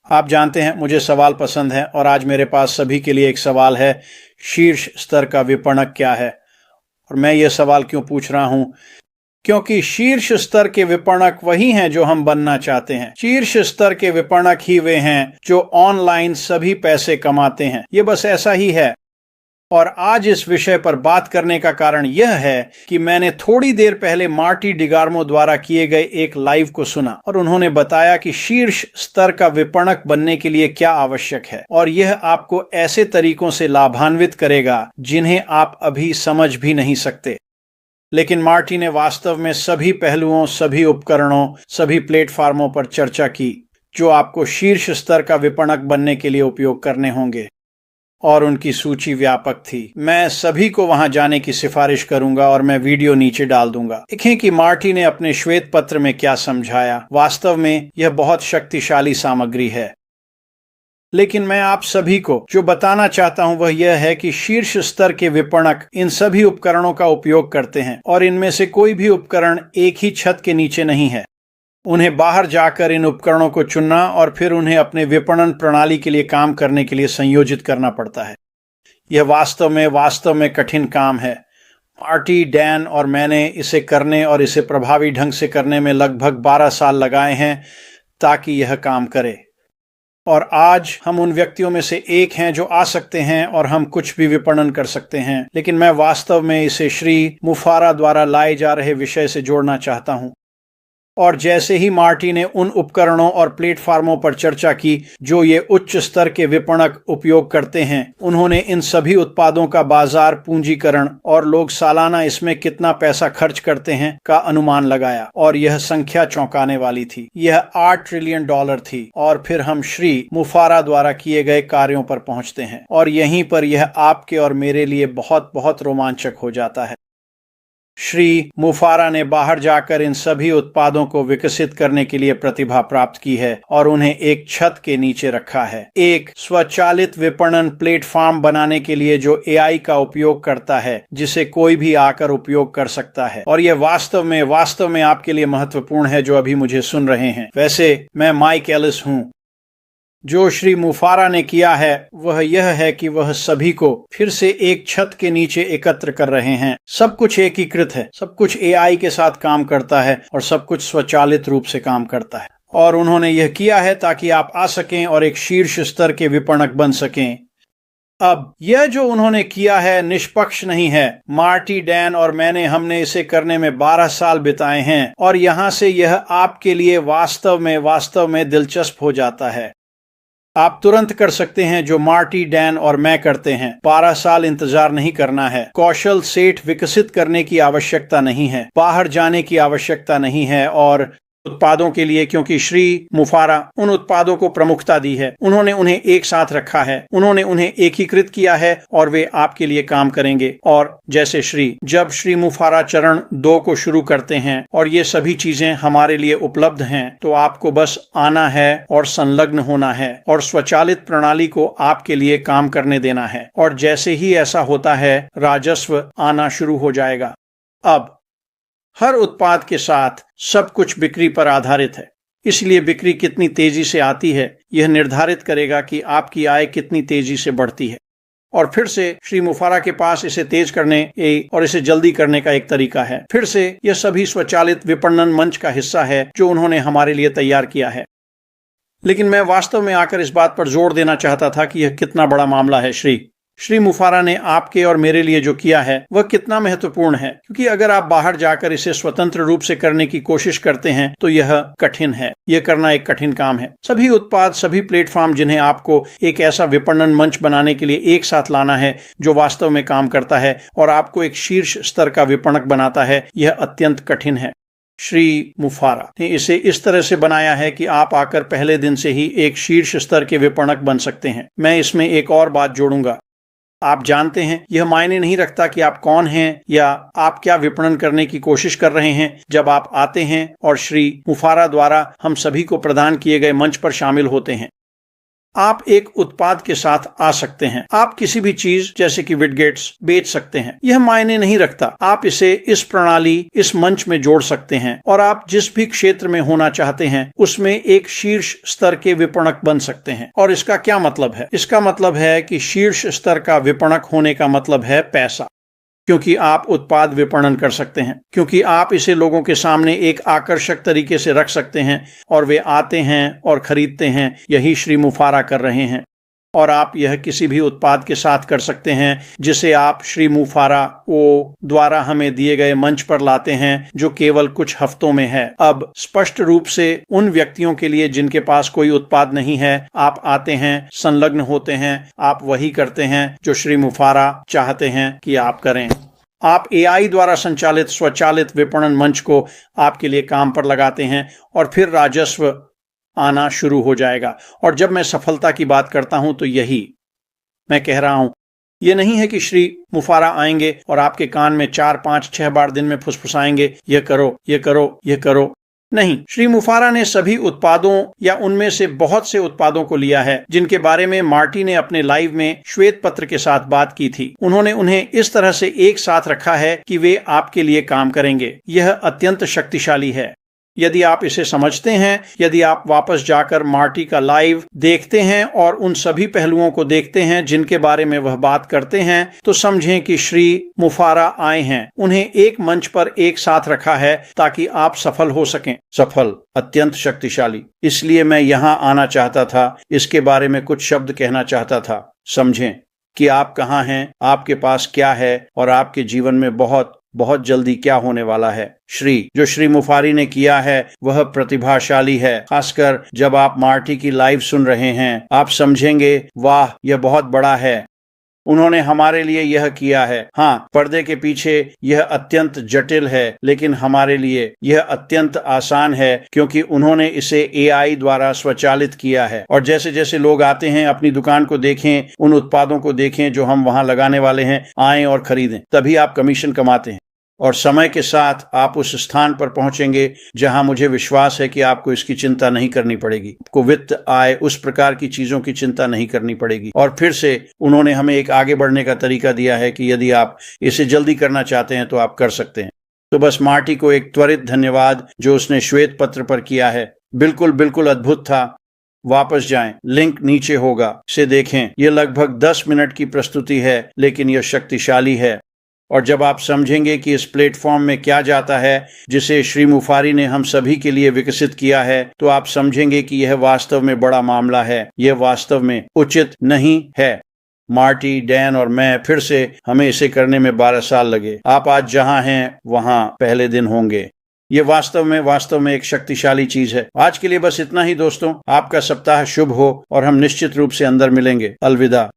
आप जानते हैं मुझे सवाल पसंद है और आज मेरे पास सभी के लिए एक सवाल है, शीर्ष स्तर का विपणक क्या है? और मैं ये सवाल क्यों पूछ रहा हूं? क्योंकि शीर्ष स्तर के विपणक वही हैं जो हम बनना चाहते हैं। शीर्ष स्तर के विपणक ही वे हैं जो ऑनलाइन सभी पैसे कमाते हैं। ये बस ऐसा ही है। और आज इस विषय पर बात करने का कारण यह है कि मैंने थोड़ी देर पहले मार्टी डिगार्मो द्वारा किए गए एक लाइव को सुना और उन्होंने बताया कि शीर्ष स्तर का विपणक बनने के लिए क्या आवश्यक है, और यह आपको ऐसे तरीकों से लाभान्वित करेगा जिन्हें आप अभी समझ भी नहीं सकते। लेकिन मार्टी ने वास्तव में सभी पहलुओं, सभी उपकरणों, सभी प्लेटफॉर्मों पर चर्चा की जो आपको शीर्ष स्तर का विपणक बनने के लिए उपयोग करने होंगे, और उनकी सूची व्यापक थी। मैं सभी को वहां जाने की सिफारिश करूंगा और मैं वीडियो नीचे डाल दूंगा। देखें कि मार्टी ने अपने श्वेत पत्र में क्या समझाया। वास्तव में यह बहुत शक्तिशाली सामग्री है। लेकिन मैं आप सभी को जो बताना चाहता हूं वह यह है कि शीर्ष स्तर के विपणक इन सभी उपकरणों का उपयोग करते हैं और इनमें से कोई भी उपकरण एक ही छत के नीचे नहीं है। उन्हें बाहर जाकर इन उपकरणों को चुनना और फिर उन्हें अपने विपणन प्रणाली के लिए काम करने के लिए संयोजित करना पड़ता है। यह वास्तव में कठिन काम है। मार्टी, डैन और मैंने इसे करने और इसे प्रभावी ढंग से करने में लगभग 12 साल लगाए हैं ताकि यह काम करे। और आज हम उन व्यक्तियों में से एक हैं जो आ सकते हैं और हम कुछ भी विपणन कर सकते हैं। लेकिन मैं वास्तव में इसे श्री मुफारा द्वारा लाए जा रहे विषय से जोड़ना चाहता हूं। और जैसे ही मार्टी ने उन उपकरणों और प्लेटफॉर्मों पर चर्चा की जो ये उच्च स्तर के विपणक उपयोग करते हैं, उन्होंने इन सभी उत्पादों का बाजार पूंजीकरण और लोग सालाना इसमें कितना पैसा खर्च करते हैं का अनुमान लगाया, और यह संख्या चौंकाने वाली थी। यह $8 ट्रिलियन थी। और फिर हम श्री मुफारा द्वारा किए गए कार्यों पर पहुंचते हैं और यहीं पर यह आपके और मेरे लिए बहुत बहुत रोमांचक हो जाता है। श्री मुफारा ने बाहर जाकर इन सभी उत्पादों को विकसित करने के लिए प्रतिभा प्राप्त की है और उन्हें एक छत के नीचे रखा है, एक स्वचालित विपणन प्लेटफॉर्म बनाने के लिए जो AI का उपयोग करता है, जिसे कोई भी आकर उपयोग कर सकता है। और यह वास्तव में आपके लिए महत्वपूर्ण है जो अभी मुझे सुन रहे हैं। वैसे मैं माइक एलिस हूं। जो श्री मुफारा ने किया है वह यह है कि वह सभी को फिर से एक छत के नीचे एकत्र कर रहे हैं। सब कुछ एकीकृत है, सब कुछ AI के साथ काम करता है और सब कुछ स्वचालित रूप से काम करता है। और उन्होंने यह किया है ताकि आप आ सकें और एक शीर्ष स्तर के विपणक बन सकें। अब यह जो उन्होंने किया है निष्पक्ष नहीं है। मार्टी, डैन और हमने इसे करने में 12 साल बिताए हैं और यहां से यह आपके लिए वास्तव में दिलचस्प हो जाता है। आप तुरंत कर सकते हैं जो मार्टी, डैन और मैं करते हैं। 12 साल इंतजार नहीं करना है। कौशल सेट विकसित करने की आवश्यकता नहीं है। बाहर जाने की आवश्यकता नहीं है। और उत्पादों के लिए, क्योंकि श्री मुफारा उन उत्पादों को प्रमुखता दी है, उन्होंने उन्हें एक साथ रखा है, उन्होंने उन्हें एकीकृत किया है और वे आपके लिए काम करेंगे। और जैसे जब श्री मुफारा चरण 2 को शुरू करते हैं और ये सभी चीजें हमारे लिए उपलब्ध हैं, तो आपको बस आना है और संलग्न होना है और स्वचालित प्रणाली को आपके लिए काम करने देना है। और जैसे ही ऐसा होता है, राजस्व आना शुरू हो जाएगा। अब हर उत्पाद के साथ सब कुछ बिक्री पर आधारित है, इसलिए बिक्री कितनी तेजी से आती है यह निर्धारित करेगा कि आपकी आय कितनी तेजी से बढ़ती है। और फिर से श्री मुफारा के पास इसे तेज करने और इसे जल्दी करने का एक तरीका है। फिर से यह सभी स्वचालित विपणन मंच का हिस्सा है जो उन्होंने हमारे लिए तैयार किया है। लेकिन मैं वास्तव में आकर इस बात पर जोर देना चाहता था कि यह कितना बड़ा मामला है। श्री मुफारा ने आपके और मेरे लिए जो किया है वह कितना महत्वपूर्ण है, क्योंकि अगर आप बाहर जाकर इसे स्वतंत्र रूप से करने की कोशिश करते हैं तो यह कठिन है। यह करना एक कठिन काम है। सभी उत्पाद, सभी प्लेटफॉर्म जिन्हें आपको एक ऐसा विपणन मंच बनाने के लिए एक साथ लाना है जो वास्तव में काम करता है और आपको एक शीर्ष स्तर का विपणक बनाता है, यह अत्यंत कठिन है। श्री मुफारा ने इसे इस तरह से बनाया है कि आप आकर पहले दिन से ही एक शीर्ष स्तर के विपणक बन सकते हैं। मैं इसमें एक और बात जोड़ूंगा। आप जानते हैं, यह मायने नहीं रखता कि आप कौन हैं या आप क्या विपणन करने की कोशिश कर रहे हैं। जब आप आते हैं और श्री मुफारा द्वारा हम सभी को प्रदान किए गए मंच पर शामिल होते हैं, आप एक उत्पाद के साथ आ सकते हैं। आप किसी भी चीज जैसे कि विडगेट्स बेच सकते हैं, यह मायने नहीं रखता। आप इसे इस प्रणाली, इस मंच में जोड़ सकते हैं और आप जिस भी क्षेत्र में होना चाहते हैं उसमें एक शीर्ष स्तर के विपणक बन सकते हैं। और इसका क्या मतलब है? इसका मतलब है कि शीर्ष स्तर का विपणक होने का मतलब है पैसा, क्योंकि आप उत्पाद विपणन कर सकते हैं, क्योंकि आप इसे लोगों के सामने एक आकर्षक तरीके से रख सकते हैं और वे आते हैं और खरीदते हैं। यही श्री मुफारा कर रहे हैं। और आप यह किसी भी उत्पाद के साथ कर सकते हैं जिसे आप श्री मुफारा ओ द्वारा हमें दिए गए मंच पर लाते हैं, जो केवल कुछ हफ्तों में है। अब स्पष्ट रूप से उन व्यक्तियों के लिए जिनके पास कोई उत्पाद नहीं है, आप आते हैं, संलग्न होते हैं, आप वही करते हैं जो श्री मुफारा चाहते हैं कि आप करें। आप एआई द्वारा संचालित स्वचालित विपणन मंच को आपके लिए काम पर लगाते हैं और फिर राजस्व आना शुरू हो जाएगा। और जब मैं सफलता की बात करता हूं तो यही मैं कह रहा हूं। यह नहीं है कि श्री मुफारा आएंगे और आपके कान में 4, 5, 6 बार दिन में फुसफुसाएंगे, यह करो, यह करो, यह करो। नहीं, श्री मुफारा ने सभी उत्पादों या उनमें से बहुत से उत्पादों को लिया है जिनके बारे में मार्टी ने अपने लाइव में श्वेत पत्र के साथ बात की थी। उन्होंने उन्हें इस तरह से एक साथ रखा है कि वे आपके लिए काम करेंगे। यह अत्यंत शक्तिशाली है। यदि आप इसे समझते हैं, यदि आप वापस जाकर मार्टी का लाइव देखते हैं और उन सभी पहलुओं को देखते हैं जिनके बारे में वह बात करते हैं, तो समझें कि श्री मुफारा आए हैं, उन्हें एक मंच पर एक साथ रखा है ताकि आप सफल हो सकें। सफल, अत्यंत शक्तिशाली। इसलिए मैं यहां आना चाहता था, इसके बारे में कुछ शब्द कहना चाहता था। समझें कि आप कहां हैं, आपके पास क्या है और आपके जीवन में बहुत बहुत जल्दी क्या होने वाला है। जो श्री मुफारी ने किया है वह प्रतिभाशाली है। खासकर जब आप मार्टी की लाइव सुन रहे हैं, आप समझेंगे, वाह, यह बहुत बड़ा है। उन्होंने हमारे लिए यह किया है। हाँ, पर्दे के पीछे यह अत्यंत जटिल है, लेकिन हमारे लिए यह अत्यंत आसान है क्योंकि उन्होंने इसे एआई द्वारा स्वचालित किया है। और जैसे जैसे लोग आते हैं, अपनी दुकान को देखें, उन उत्पादों को देखें जो हम वहां लगाने वाले हैं, आएं और खरीदें, तभी आप कमीशन कमाते हैं। और समय के साथ आप उस स्थान पर पहुंचेंगे जहां मुझे विश्वास है कि आपको इसकी चिंता नहीं करनी पड़ेगी। आपको वित्त, आय, उस प्रकार की चीजों की चिंता नहीं करनी पड़ेगी। और फिर से उन्होंने हमें एक आगे बढ़ने का तरीका दिया है कि यदि आप इसे जल्दी करना चाहते हैं तो आप कर सकते हैं। तो बस मार्टी को एक त्वरित धन्यवाद जो उसने श्वेत पत्र पर किया है। बिल्कुल बिल्कुल अद्भुत था। वापस जाएं, लिंक नीचे होगा, इसे देखें। यह लगभग 10 मिनट की प्रस्तुति है, लेकिन यह शक्तिशाली है। और जब आप समझेंगे कि इस प्लेटफॉर्म में क्या जाता है जिसे श्री मुफारी ने हम सभी के लिए विकसित किया है, तो आप समझेंगे कि यह वास्तव में बड़ा मामला है। यह वास्तव में उचित नहीं है। मार्टी, डैन और मैं, फिर से हमें इसे करने में 12 साल लगे। आप आज जहां हैं वहां पहले दिन होंगे। ये वास्तव में एक शक्तिशाली चीज है। आज के लिए बस इतना ही दोस्तों। आपका सप्ताह शुभ हो और हम निश्चित रूप से अंदर मिलेंगे। अलविदा।